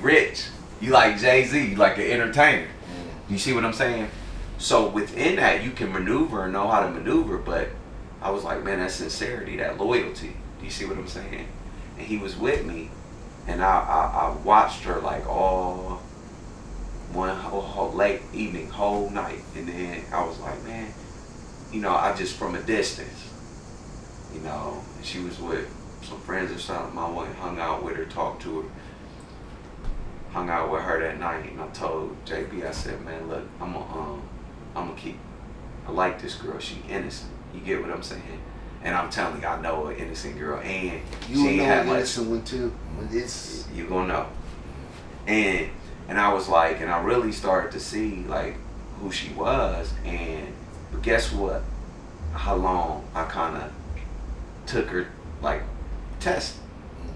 rich. You like Jay-Z. You like an entertainer. You see what I'm saying? So within that, you can maneuver and know how to maneuver. But I was like, man, that sincerity, that loyalty. Do you see what I'm saying? And he was with me, and I watched her like all one whole late evening, whole night, and then I was like, man, you know, I just from a distance, you know, and she was with some friends or something. I went and hung out with her, talked to her, hung out with her that night, and I told JB, I said, man, look, I'm gonna keep. I like this girl. She innocent. You get what I'm saying? And I'm telling you, I know an innocent girl, and you she ain't know had an much. innocent one too. It's You gonna know. And I was like, and I really started to see like who she was, but guess what? How long I kind of took her like test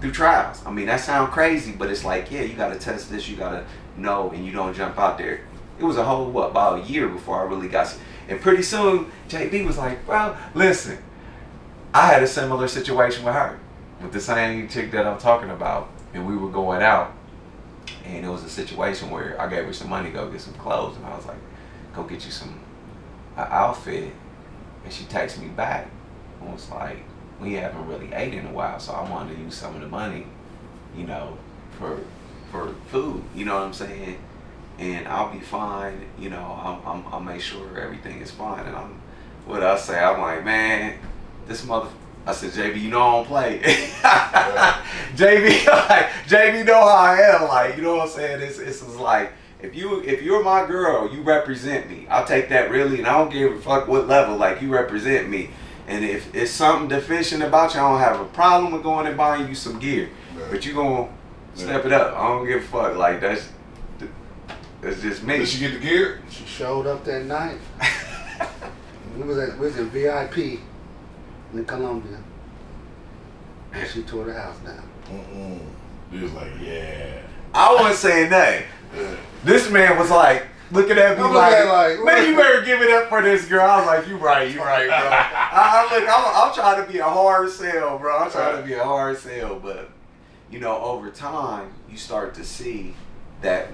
through trials. I mean, that sounds crazy, but it's like, yeah, you gotta test this, you gotta know, and you don't jump out there. It was a whole about a year before I really got. And pretty soon, JB was like, well, listen, I had a similar situation with her, with the same chick that I'm talking about, and we were going out. And it was a situation where I gave her some money to go get some clothes, and I was like, go get you some outfit. And she texted me back and was like, we haven't really ate in a while, so I wanted to use some of the money, you know, for food, you know what I'm saying? And I'll be fine, you know, I'll make sure everything is fine. And what I say, I'm like, man, this mother. I said, JB, you know I don't play. JB know how I am. Like, you know what I'm saying? It's like, if you're my girl, you represent me. I'll take that really, and I don't give a fuck what level. Like, you represent me. And if it's something deficient about you, I don't have a problem with going and buying you some gear. Right. But you gonna step it up. I don't give a fuck. Like, that's just me. Did she get the gear? She showed up that night. we was in VIP. In Colombia, and she tore the house down. He was like, yeah. I wasn't saying nothing. This man was like looking at me like, man, you better give it up for this girl. I was like, you right, bro. I'm trying to be a hard sell, bro. I'm trying to be a hard sell, but you know, over time, you start to see that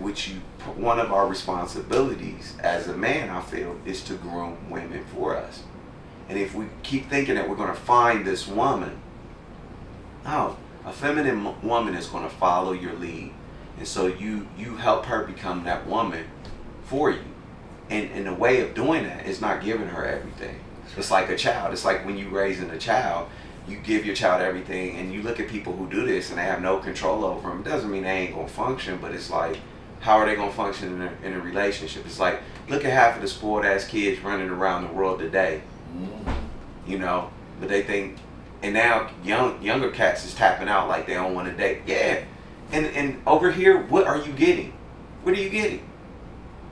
one of our responsibilities as a man, I feel, is to groom women for us. And if we keep thinking that we're going to find this woman, no, a feminine woman is going to follow your lead. And so you help her become that woman for you. And the way of doing that is not giving her everything. It's like a child. It's like when you're raising a child, you give your child everything, and you look at people who do this and they have no control over them. It doesn't mean they ain't going to function, but it's like, how are they going to function in a relationship? It's like, look at half of the spoiled ass kids running around the world today. You know, but they think, and now younger cats is tapping out like they don't want to date. Yeah, and over here, what are you getting? What are you getting?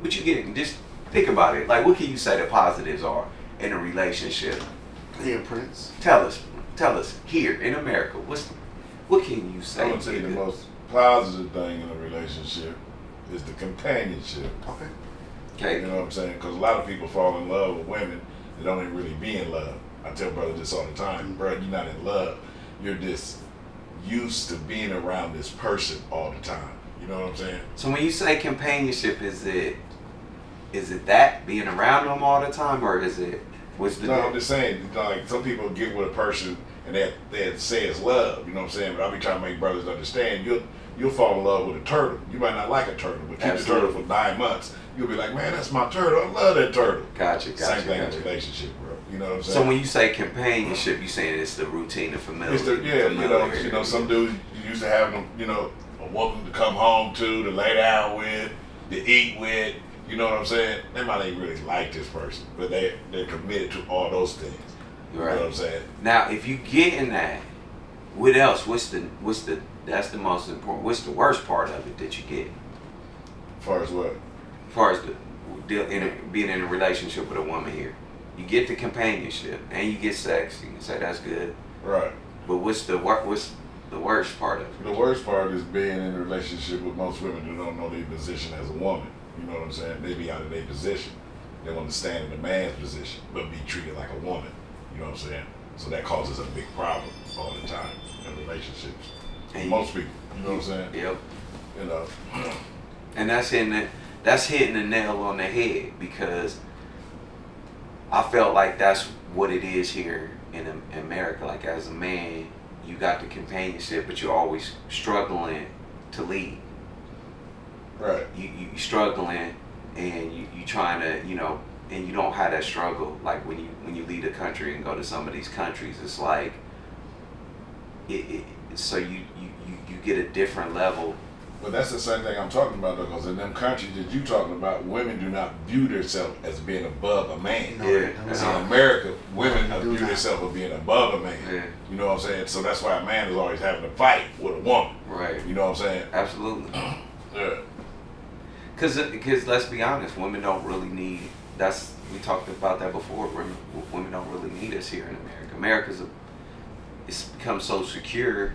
What you getting? Just think about it. Like, what can you say the positives are in a relationship? Imprints. Tell us here in America. What can you say? I would say the most positive thing in a relationship is the companionship. Okay. You know what I'm saying? Because a lot of people fall in love with women. They don't even really be in love. I tell brothers this all the time, bro, you're not in love. You're just used to being around this person all the time. You know what I'm saying? So when you say companionship, is it that being around them all the time, or is it I'm just saying, like, some people get with a person and they say it's love. You know what I'm saying? But I be trying to make brothers understand. You'll fall in love with a turtle. You might not like a turtle, but keep the turtle for 9 months. You'll be like, man, that's my turtle. I love that turtle. Gotcha. Same thing in a relationship, bro. You know what I'm saying? So when you say companionship, you saying it's the routine of familiarity. You know, some dudes used to have them, you know, a woman to come home to lay down with, to eat with. You know what I'm saying? They might ain't really like this person, but they're committed to all those things. You know what I'm saying? Now, if you get in that, what else? That's the most important. What's the worst part of it that you get? As far as what? As far as being in a relationship with a woman here. You get the companionship and you get sex. You can say that's good. Right. But what's the worst part of it? The worst part is being in a relationship with most women who don't know their position as a woman. You know what I'm saying? They be out of their position. They want to stand in a man's position, but be treated like a woman. You know what I'm saying? So that causes a big problem all the time in relationships. And most people, you know what I'm saying? Yep. You know. And that's hitting the nail on the head, because I felt like that's what it is here in America. Like, as a man, you got the companionship, but you're always struggling to lead. Right. You struggling, and you trying to, you know, and you don't have that struggle. Like when you leave the country and go to some of these countries, it's like so you get a different level. But that's the same thing I'm talking about, though, because in them countries that you talking about, women do not view themselves as being above a man. No, Yeah. As in America, women view themselves as being above a man. Yeah. You know what I'm saying? So that's why a man is always having to fight with a woman. Right. You know what I'm saying? Absolutely. Yeah. Because let's be honest, women don't really need. We talked about that before. Women don't really need us here in America. It's become so secure.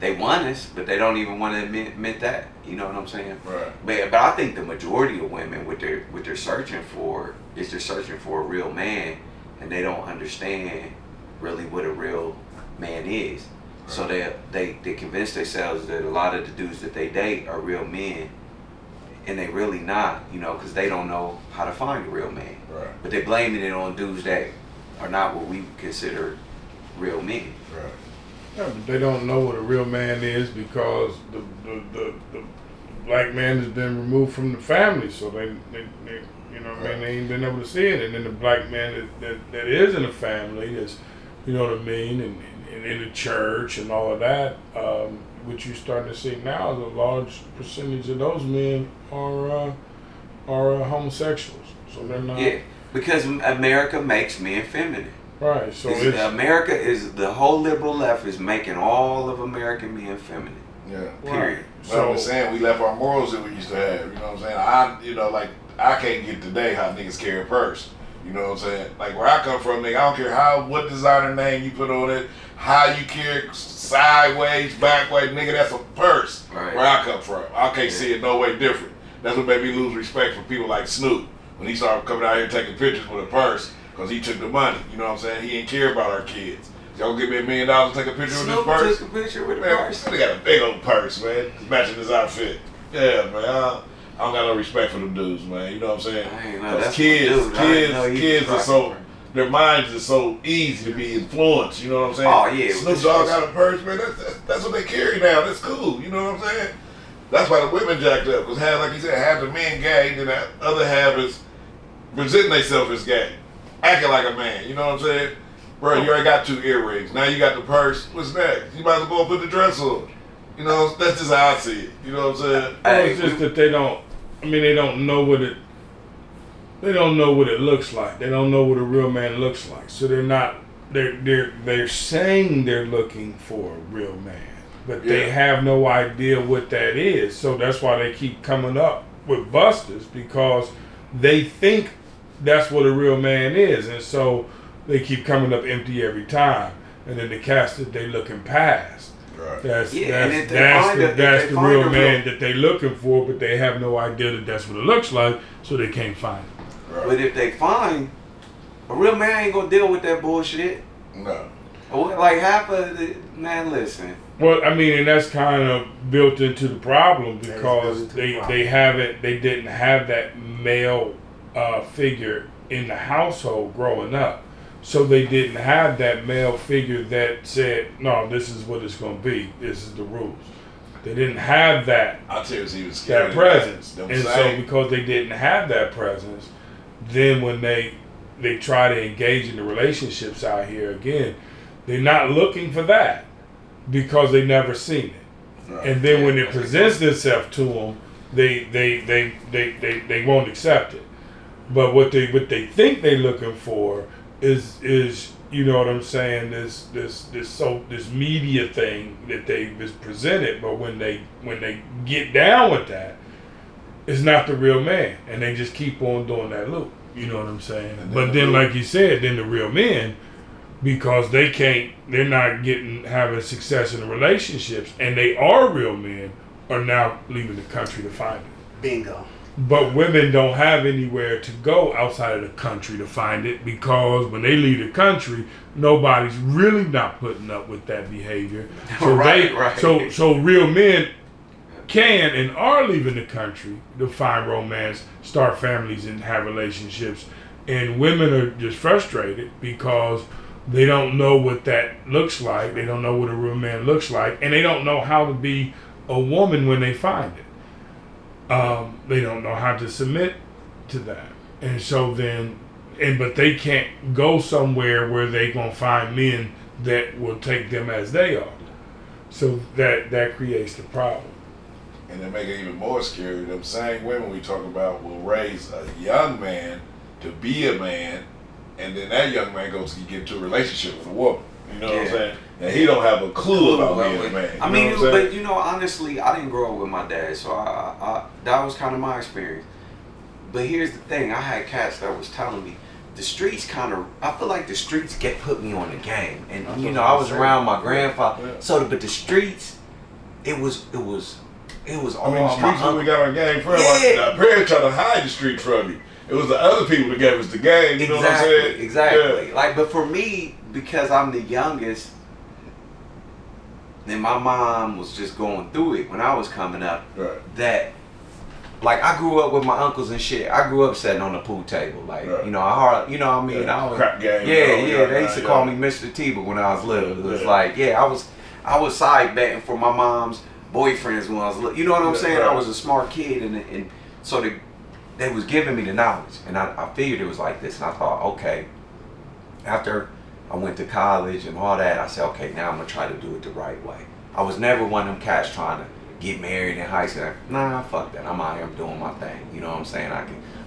They want us, but they don't even want to admit that. You know what I'm saying? Right. But I think the majority of women, what they're searching for is they're searching for a real man, and they don't understand really what a real man is. Right. So they convince themselves that a lot of the dudes that they date are real men, and they really not. You know, because they don't know how to find a real man. Right. But they're blaming it on dudes that are not what we consider real men. Right. Yeah, but they don't know what a real man is because the black man has been removed from the family, so they you know what I mean, they ain't been able to see it. And then the black man that is in the family, that's, you know what I mean, and in the church and all of that, what you're starting to see now is a large percentage of those men are homosexuals. So they're not. Yeah, because America makes men feminine. Right, so America is, the whole liberal left is making all of American men feminine. Yeah. Period. Right. So I'm saying we left our morals that we used to have. You know what I'm saying? I can't get today how niggas carry a purse. You know what I'm saying? Like where I come from, nigga, I don't care what designer name you put on it, how you carry sideways, backways, nigga, that's a purse. Right. Where I come from, I can't see it no way different. That's what made me lose respect for people like Snoop when he started coming out here taking pictures with a purse. Because he took the money, you know what I'm saying? He didn't care about our kids. Y'all give me $1 million to take a picture with this purse? Took a picture with a Man, purse. they got a big old purse, man, matching his outfit. Yeah, man, I don't got no respect for them dudes, man. You know what I'm saying? Because kids are so, their minds are so easy to be influenced. You know what I'm saying? Oh yeah. Snoop Dogg got a purse, man. That's what they carry now. That's cool. You know what I'm saying? That's why the women jacked up. Because like you said, half the men gay, then the other half is presenting themselves as gay. Acting like a man, you know what I'm saying? Bro, you already got 2 earrings. Now you got the purse. What's next? You might as well go and put the dress on. You know, that's just how I see it. You know what I'm saying? Well, it's just that they don't know what it looks like. They don't know what a real man looks like. So they're saying they're looking for a real man, but they have no idea what that is. So that's why they keep coming up with busters, because they think that's what a real man is, and so they keep coming up empty every time. And then the cast that they looking past. Right. That's the real real man that they looking for, but they have no idea that that's what it looks like, so they can't find it. Right. But if they find a real man, ain't gonna deal with that bullshit. No. Like half of the man, listen. Well, I mean, and that's kind of built into the problem, because they didn't have that male figure in the household growing up. So they didn't have that male figure that said, no, this is what it's going to be. This is the rules. They didn't have that. I'll tell you, he was scared. That presence. And so because they didn't have that presence, then when they try to engage in the relationships out here again, they're not looking for that because they never seen it. Right. And then when it presents itself to them, they won't accept it. But what they think they're looking for is you know what I'm saying, this media thing that they've presented. But when they get down with that, it's not the real man, and they just keep on doing that loop. You know what I'm saying? But then, like you said, then the real men, because they're not having success in the relationships, and they are real men, are now leaving the country to find it. Bingo. But women don't have anywhere to go outside of the country to find it, because when they leave the country, nobody's really not putting up with that behavior. So Right. so real men can and are leaving the country to find romance, start families, and have relationships. And women are just frustrated because they don't know what that looks like. They don't know what a real man looks like. And they don't know how to be a woman when they find it. They don't know how to submit to that. And so then, but they can't go somewhere where they going to find men that will take them as they are. So that creates the problem. And to make it even more scary, them same women we talk about will raise a young man to be a man, and then that young man goes to get into a relationship with a woman. You know what I'm saying? And he don't have a clue about being a man. I mean, but you know, honestly, I didn't grow up with my dad, so I that was kind of my experience. But here's the thing: I had cats that was telling me the streets I feel like the streets put me on the game, and you know, I was around my grandfather. Yeah. So, but the streets, it was all. I mean, the streets when we got our game from. Yeah. Our parents tried to hide the street from you. It was the other people that gave us the game. You know what I'm saying? Exactly. Yeah. Like, but for me, because I'm the youngest, and my mom was just going through it when I was coming up. Right. That, like, I grew up with my uncles and shit. I grew up sitting on the pool table, like, right. you know, I mean, yeah. I was, crap game. yeah. They used to call me Mr. T, but when I was little, it was like, I was side betting for my mom's boyfriends when I was little. You know what I'm saying? Right. I was a smart kid, and so they was giving me the knowledge, and I figured it was like this, and I thought, okay, after I went to college and all that, I said, okay, now I'm gonna try to do it the right way. I was never one of them cats trying to get married in high school. Nah, fuck that. I'm out here, I'm doing my thing. You know what I'm saying?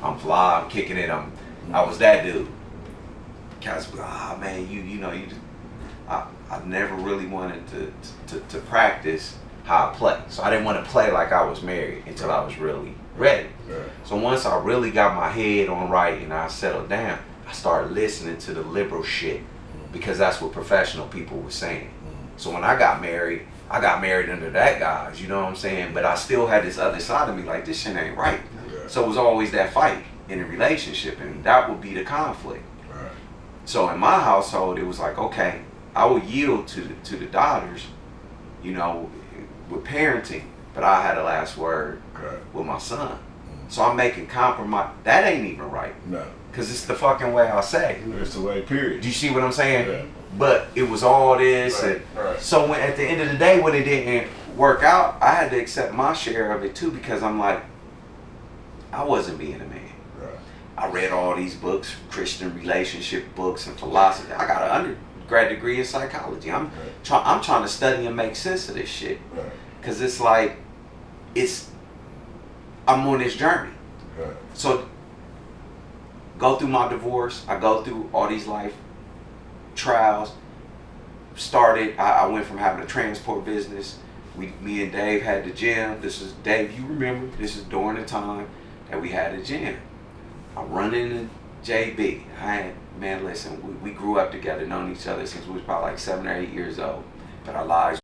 I'm fly, I'm kicking it. I was that dude. Cats, man, you know, I never really wanted to practice how I play. So I didn't want to play like I was married until I was really ready. Right. So once I really got my head on right and I settled down, I started listening to the liberal shit because that's what professional people were saying. So when I got married under that guise, you know what I'm saying? But I still had this other side of me, like, this shit ain't right. Yeah. So it was always that fight in a relationship, and that would be the conflict. Right. So in my household, it was like, okay, I would yield to the daughters, you know, with parenting, but I had the last word with my son. So I'm making compromise. That ain't even right. No. Because it's the fucking way I say. It's the way, period. Do you see what I'm saying? Yeah. But it was all this. Right. And Right. so at the end of the day, when it didn't work out, I had to accept my share of it too, because I'm like, I wasn't being a man. Right. I read all these books, Christian relationship books and philosophy. I got an undergrad degree in psychology. I'm trying to study and make sense of this shit. Right. Because it's like, I'm on this journey. Right. So go through my divorce. I go through all these life trials. I went from having a transport business. Me and Dave had the gym. This is, Dave, you remember, this is during the time that we had a gym. I'm running into JB. Man, listen, we grew up together, known each other since we was probably like 7 or 8 years old. But our lives